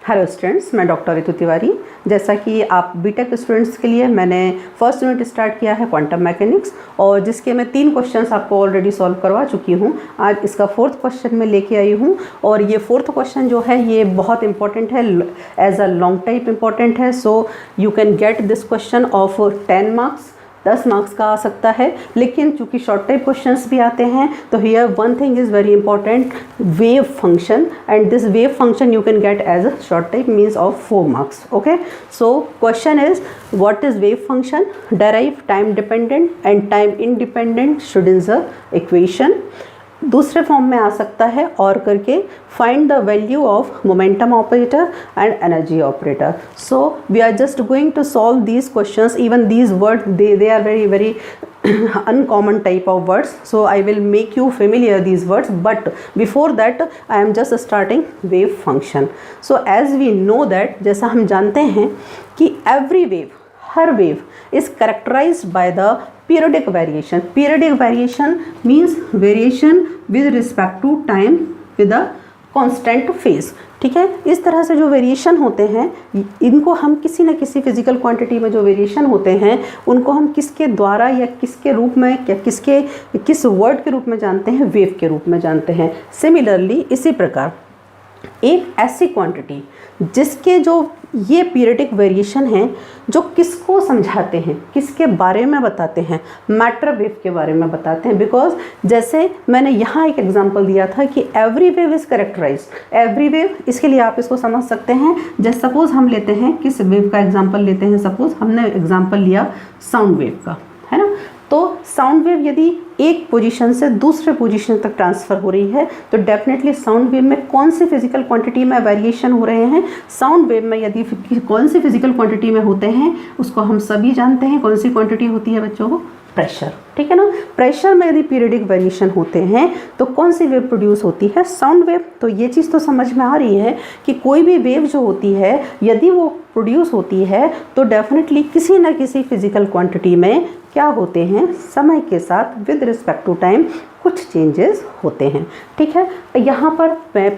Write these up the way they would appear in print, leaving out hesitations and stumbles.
Hello students, मैं doctor Ritu Tiwari. जैसा कि आप बीटेक स्टूडेंट्स के लिए मैंने फर्स्ट यूनिट स्टार्ट किया है क्वांटम मैकेनिक्स, और जिसके मैं 3 क्वेश्चंस आपको ऑलरेडी सॉल्व करवा चुकी हूँ। आज इसका 4th क्वेश्चन मैं लेके आई हूँ, और ये 4th क्वेश्चन जो है ये बहुत इंपॉर्टेंट है, as a long type important है। So you can get this question of 10 marks, 10 marks का आ सकता है। लेकिन चूंकि शॉर्ट टाइप क्वेश्चंस भी आते हैं, तो here one thing is very important, wave function, and this wave function you can get as a short type means of 4 marks. Okay, so question is what is wave function, derive time dependent and time independent Schrodinger equation. दूसरे form में आ सकता है और करके find the value of momentum operator and energy operator. So we are just going to solve these questions, even these word they are very very uncommon type of words, so I will make you familiar these words, but before that I am just starting wave function. So as we know that, जैसा हम जानते हैं कि every wave, her wave is characterized by the periodic variation. Periodic variation means variation with respect to time with a constant phase. ठीक है, इस तरह से जो वेरिएशन होते हैं, इनको हम किसी न किसी फिजिकल क्वांटिटी में जो वेरिएशन होते हैं, उनको हम किसके द्वारा या किसके रूप में या किस वर्ड के रूप में जानते हैं, वेव के रूप में जानते हैं। सिमिलरली इसी प्रकार एक ऐसी क्वांटिटी जिसके जो ये पीरियडिक वेरिएशन हैं, जो किसको समझाते हैं, किसके बारे में बताते हैं, मैटर वेव के बारे में बताते हैं। बिकॉज जैसे मैंने यहाँ एक एग्जांपल दिया था कि every wave is characterized, every wave, इसके लिए आप इसको समझ सकते हैं। जैसे सपोज हम लेते हैं, किस वेव का एग्जांपल लेते हैं, सपोज हमने एग्जांपल लिया साउंड वेव का, है ना। तो साउंड वेव यदि एक पोजीशन से दूसरे पोजीशन तक ट्रांसफ़र हो रही है, तो डेफिनेटली साउंड वेव में कौन सी फिजिकल क्वांटिटी में वेरिएशन हो रहे हैं। साउंड वेव में यदि कौन सी फिजिकल क्वांटिटी में होते हैं, उसको हम सभी जानते हैं। कौन सी क्वांटिटी होती है बच्चों को? प्रेशर, ठीक है ना। प्रेशर में यदि पीरियडिक वेरिएशन होते हैं तो कौन सी वेव प्रोड्यूस होती है? Sound wave. तो ये चीज़ तो समझ में आ रही है कि कोई भी वेव जो होती है, यदि वो प्रोड्यूस होती है तो डेफिनेटली किसी न किसी फिजिकल क्वांटिटी में क्या होते हैं, समय के साथ विद रिस्पेक्ट टू टाइम कुछ चेंजेस होते हैं। ठीक है, यहाँ पर मैं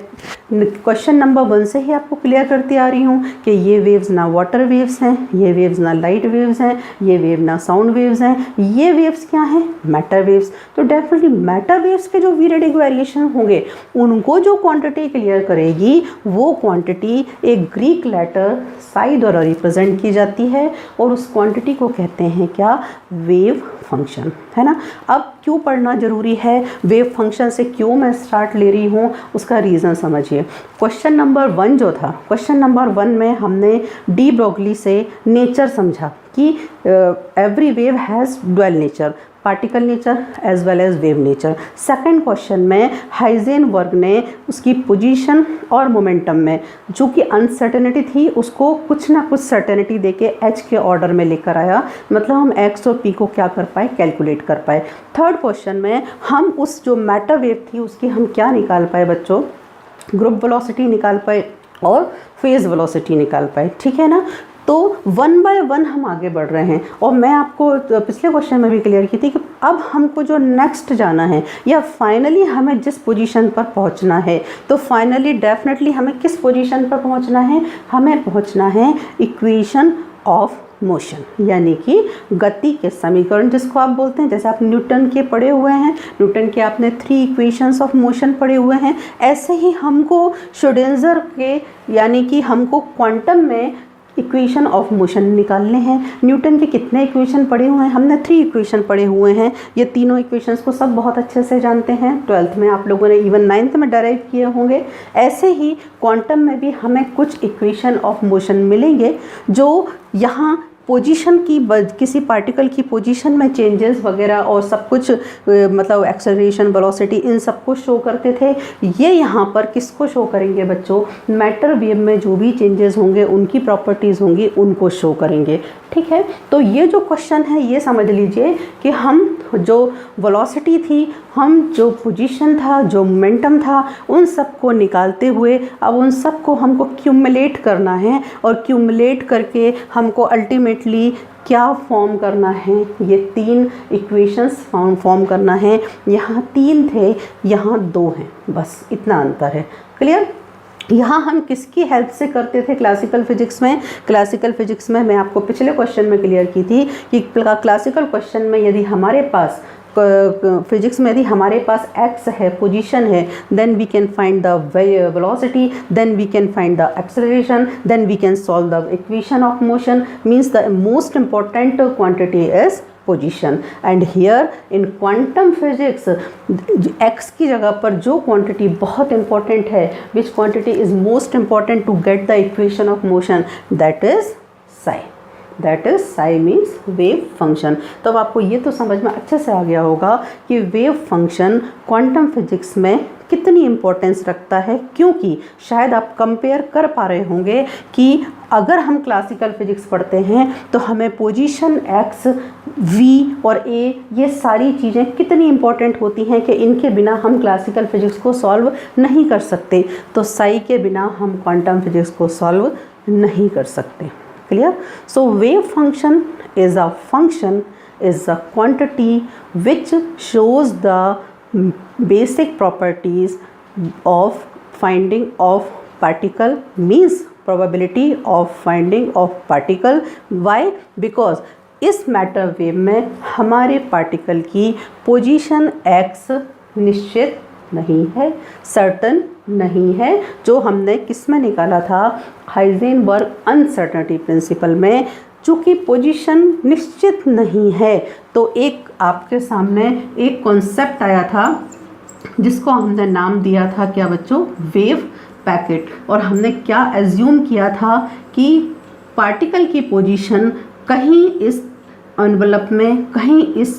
क्वेश्चन नंबर 1 से ही आपको क्लियर करती आ रही हूँ कि ये वेव्स ना वाटर वेव्स हैं, ये वेव्स ना लाइट वेव्स हैं, ये वेव ना साउंड वेव्स हैं, ये वेव्स क्या हैं? Matter waves. तो डेफिनेटली मैटर वेव्स के जो पीरियडिक वेरिएशन होंगे, उनको जो क्वांटिटी क्लियर करेगी, वो क्वांटिटी एक ग्रीक लेटर साई द्वारा रिप्रेजेंट की जाती है, और उस क्वांटिटी को कहते हैं क्या? वेव फंक्शन, है ना। अब क्यों पढ़ना जरूरी है, वेव फंक्शन से क्यों मैं स्टार्ट ले रही हूँ, उसका रीज़न समझिए। क्वेश्चन नंबर 1 जो था, क्वेश्चन नंबर 1 में हमने डी ब्रोगली से नेचर समझा कि every wave has dual nature, particle nature as well as wave nature. Second question में हाइजेनबर्ग ने उसकी पोजीशन और मोमेंटम में जो कि अनसर्टेनिटी थी, उसको कुछ ना कुछ सर्टेनिटी देके एच के ऑर्डर में लेकर आया, मतलब हम एक्स और पी को क्या कर पाए, कैलकुलेट कर पाए। थर्ड क्वेश्चन में हम उस जो मैटर वेव थी उसकी हम क्या निकाल पाए बच्चों? ग्रुप वेलोसिटी निकाल पाए और फेज वेलोसिटी निकाल पाए, ठीक है ना। तो 1 बाय 1 हम आगे बढ़ रहे हैं, और मैं आपको पिछले क्वेश्चन में भी क्लियर की थी कि अब हमको जो नेक्स्ट जाना है या फाइनली हमें जिस पोजीशन पर पहुंचना है, तो फाइनली डेफिनेटली हमें किस पोजीशन पर पहुंचना है? हमें पहुंचना है इक्वेशन ऑफ मोशन, यानी कि गति के समीकरण जिसको आप बोलते हैं। जैसे आप न्यूटन के पढ़े हुए हैं, न्यूटन के आपने 3 इक्वेशंस ऑफ मोशन पढ़े हुए हैं, ऐसे ही हमको श्रोडिंगर के, यानी कि हमको क्वांटम में इक्वेशन ऑफ मोशन निकालने हैं। न्यूटन के कितने इक्वेशन पढ़े हुए हैं? हमने 3 इक्वेशन पढ़े हुए हैं। ये तीनों इक्वेशंस को सब बहुत अच्छे से जानते हैं, 12th में आप लोगों ने, इवन 9th में डेराइव किए होंगे। ऐसे ही क्वांटम में भी हमें कुछ इक्वेशन ऑफ मोशन मिलेंगे जो यहाँ पोजीशन की, किसी पार्टिकल की पोजीशन में चेंजेस वगैरह और सब कुछ, मतलब एक्सेलरेशन, वेलोसिटी, इन सब को शो करते थे। ये यहाँ पर किसको शो करेंगे बच्चों? मैटर वेव में जो भी चेंजेस होंगे, उनकी प्रॉपर्टीज़ होंगी, उनको शो करेंगे। ठीक है, तो ये जो क्वेश्चन है ये समझ लीजिए कि हम जो वेलोसिटी थी, हम जो पोजीशन था, जो मोमेंटम था, उन सब को निकालते हुए अब उन सब को हमको क्यूमुलेट करना है, और क्यूमुलेट करके हमको अल्टीमेटली क्या फॉर्म करना है? ये 3 इक्वेशंस फॉर्म करना है। यहाँ 3 थे, यहाँ 2 हैं, बस इतना अंतर है। क्लियर? यहाँ हम किसकी हेल्प से करते थे क्लासिकल फिजिक्स में? क्लासिकल फिजिक्स में मैं आपको पिछले क्वेश्चन में क्लियर की थी कि क्लासिकल क्वेश्चन में यदि हमारे पास फिजिक्स में यदि हमारे पास x है, पोजीशन है, then we can find the velocity, then we can find the acceleration, then we can solve the equation of motion, means the most important quantity is position. And here in quantum physics x की जगह पर जो quantity बहुत important है, which quantity is most important to get the equation of motion, that is psi. That is psi means wave function. तो अब आपको ये तो समझ में अच्छे से आ गया होगा कि वेव फंक्शन क्वांटम फिजिक्स में कितनी इम्पोर्टेंस रखता है, क्योंकि शायद आप कंपेयर कर पा रहे होंगे कि अगर हम क्लासिकल फिजिक्स पढ़ते हैं तो हमें पोजीशन x, v और a ये सारी चीज़ें कितनी इम्पोर्टेंट होती हैं कि इनके बिना हम क्लासिकल फिजिक्स को सॉल्व नहीं कर सकते। तो साई के बिना हम क्वांटम फिजिक्स को सॉल्व नहीं कर सकते। Clear? So wave function is a quantity which shows the basic properties of finding of particle, means probability of finding of particle. Why? Because इस मैटर वेव में हमारे पार्टिकल की पोजीशन x निश्चित नहीं है, सर्टन नहीं है, जो हमने किस में निकाला था? हाइजेनबर्ग अनसर्टेनिटी प्रिंसिपल में। चूँकि पोजीशन निश्चित नहीं है तो एक आपके सामने एक कॉन्सेप्ट आया था जिसको हमने नाम दिया था क्या बच्चों? Wave packet. और हमने क्या एज्यूम किया था कि पार्टिकल की पोजीशन कहीं इस एनवलप में, कहीं इस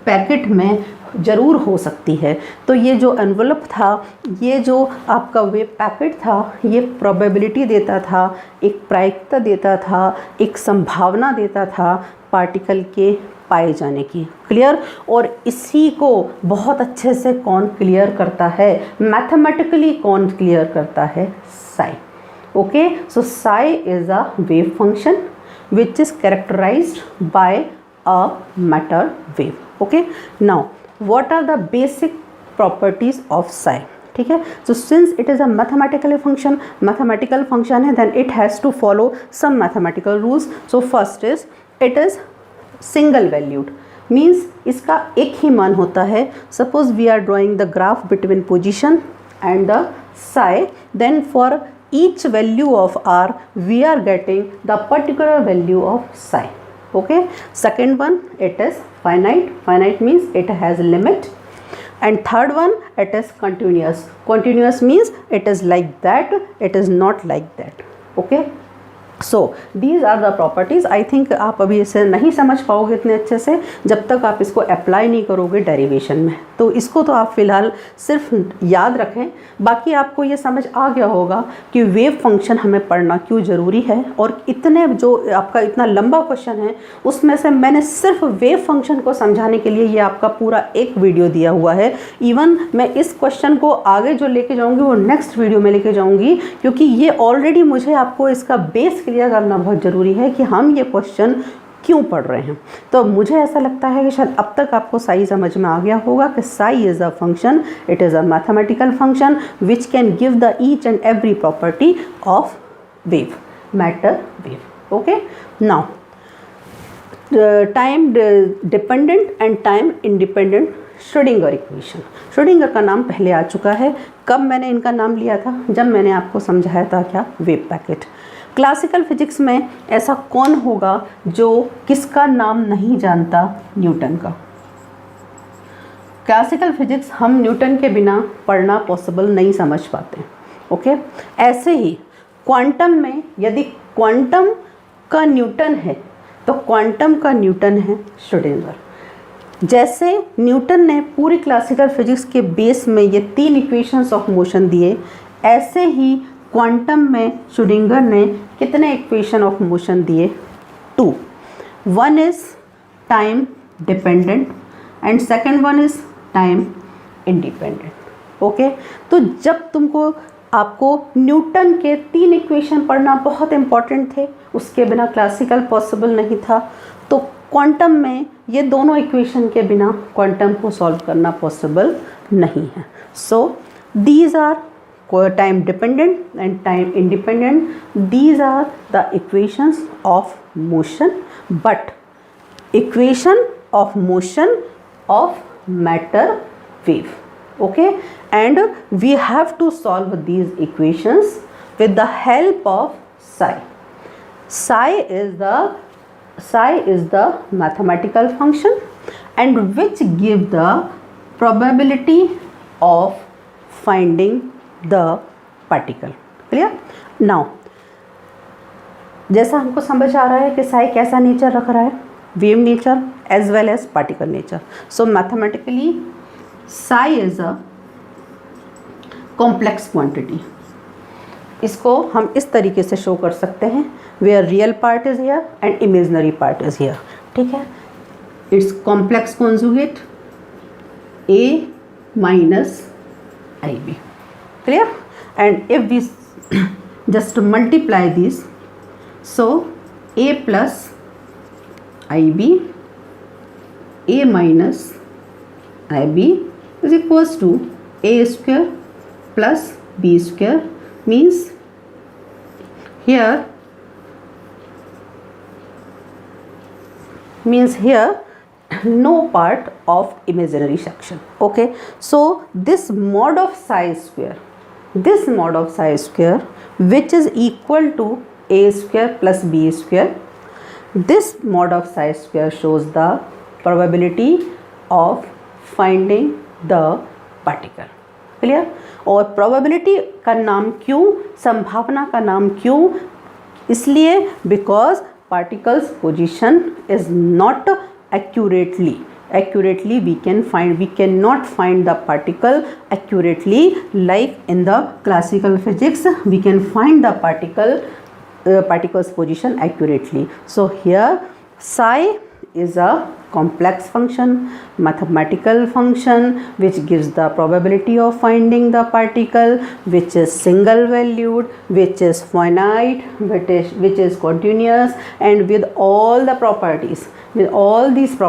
पैकेट में ज़रूर हो सकती है। तो ये जो एनवलप था, ये जो आपका वेव पैकेट था, ये प्रोबेबिलिटी देता था, एक प्रायिकता देता था, एक संभावना देता था पार्टिकल के पाए जाने की। क्लियर? और इसी को बहुत अच्छे से कौन क्लियर करता है? मैथमेटिकली कौन क्लियर करता है? Psi. Okay, so psi is a wave function which is characterized by a matter wave. Okay, now what are the basic properties of psi? ठीक है, so since it is a mathematical function है, then it has to follow some mathematical rules. So first is it is single valued, means इसका एक ही मान होता है। Suppose we are drawing the graph between position and the psi, then for each value of r we are getting the particular value of psi. Okay, second one, it is finite means it has limit, and third one, it is continuous means it is like that, it is not like that. Okay, so these are the properties. I think आप अभी इसे नहीं समझ पाओगे इतने अच्छे से जब तक आप इसको अप्लाई नहीं करोगे डेरिवेशन में। तो इसको तो आप फ़िलहाल सिर्फ याद रखें, बाकी आपको ये समझ आ गया होगा कि वेव फंक्शन हमें पढ़ना क्यों ज़रूरी है। और इतने जो आपका इतना लंबा क्वेश्चन है उसमें से मैंने सिर्फ वेव फंक्शन को समझाने के लिए ये आपका पूरा एक वीडियो दिया हुआ है। इवन मैं इस क्वेश्चन को आगे जो लेके जाऊँगी वो नेक्स्ट वीडियो में लेके जाऊँगी, क्योंकि ये ऑलरेडी मुझे आपको इसका बेस क्लियर करना बहुत ज़रूरी है कि हम ये क्वेश्चन क्यों पढ़ रहे हैं। तो मुझे ऐसा लगता है कि शायद अब तक आपको साई समझ में आ गया होगा कि Sai is a function, it is a mathematical function which can give the each and every property of wave, matter wave. Okay, now time dependent and time independent Schrodinger equation. Schrodinger का नाम पहले आ चुका है। कब मैंने इनका नाम लिया था? जब मैंने आपको समझाया था क्या? Wave packet. क्लासिकल फिजिक्स में ऐसा कौन होगा जो किसका नाम नहीं जानता? न्यूटन का। क्लासिकल फिजिक्स हम न्यूटन के बिना पढ़ना पॉसिबल नहीं समझ पाते। ओके, ऐसे ही क्वांटम में यदि क्वांटम का न्यूटन है तो क्वांटम का न्यूटन है श्रोडिंगर। जैसे न्यूटन ने पूरी क्लासिकल फिजिक्स के बेस में ये 3 इक्वेशंस ऑफ मोशन दिए, ऐसे ही क्वांटम में श्रोडिंगर ने कितने इक्वेशन ऑफ मोशन दिए? 2। One is time dependent and second one is time independent. Okay, तो जब तुमको आपको न्यूटन के 3 इक्वेशन पढ़ना बहुत इंपॉर्टेंट थे, उसके बिना क्लासिकल पॉसिबल नहीं था, तो क्वांटम में ये दोनों इक्वेशन के बिना क्वांटम को सॉल्व करना पॉसिबल नहीं है। So these are time dependent and time independent. These are the equations of motion, but equation of motion of matter wave. Okay, and we have to solve these equations with the help of psi. Psi is the mathematical function and which give the probability of finding the particle. Clear? Now जैसा हमको समझ आ रहा है कि psi कैसा nature रख रहा है, wave nature as well as particle nature. So mathematically psi is a complex quantity. इसको हम इस तरीके से शो कर सकते हैं, where real part is here and imaginary part is here. ठीक है, it's complex conjugate A minus IB. Clear? And if we just multiply this, so A plus IB, A minus IB is equals to A square plus B square, means here no part of imaginary section. Okay, so this mod of psi square which is equal to A square plus B square, this mod of psi square shows the probability of finding the particle. Clear? और probability का नाम क्यों, संभावना का नाम क्यों, इसलिए because particles position is not accurately we cannot find the particle accurately like in the classical physics we can find the particle's position accurately. So here psi is a complex function, mathematical function which gives the probability of finding the particle, which is single valued, which is finite, which is continuous, and with all the properties, with all these properties